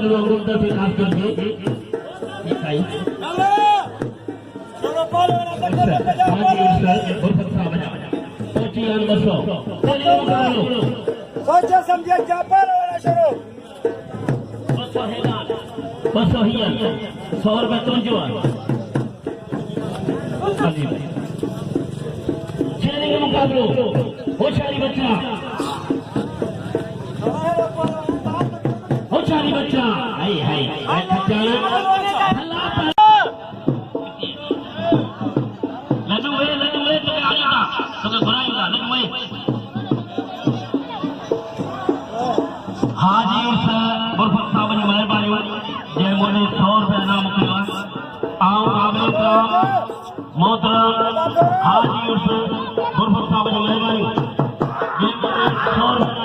लोगों को भी खास करके सोचा समझे जापान वाला शुरू 100 रुपए तुझो के मुकाबलो होशियारी बच्चा हाय हाय लड्डू तो आएगा तो बनाएगा लड्डू हाजी उस बुरफत साहब जी मेहरबानी जे मोने 100 रुपए इनाम किया आओ आमिर मोहतरम हाजी उस बुरफत साहब जी मेहरबानी जे मोने 100 रुपए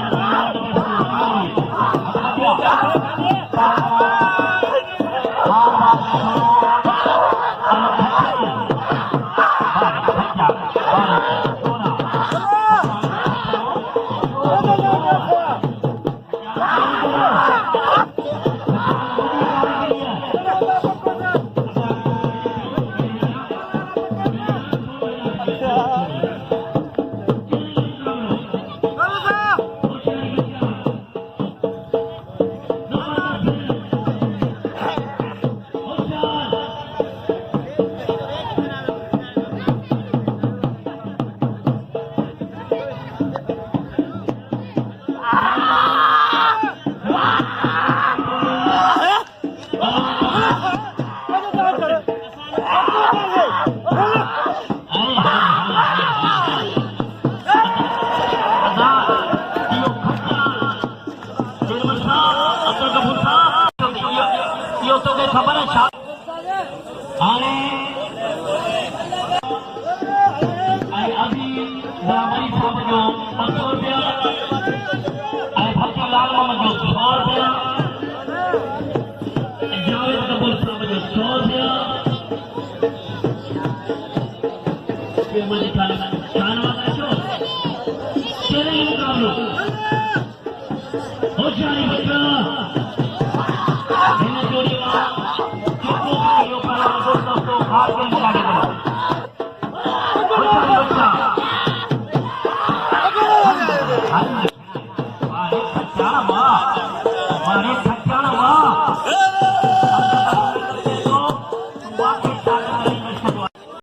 खबर है अभी बराबरी साहब जो 500 रुपया भक्ति लाल मोहम्मद जो 100 रुपया जावेद कपूर साहब जो 100 रुपया मुकाबलो होशियारी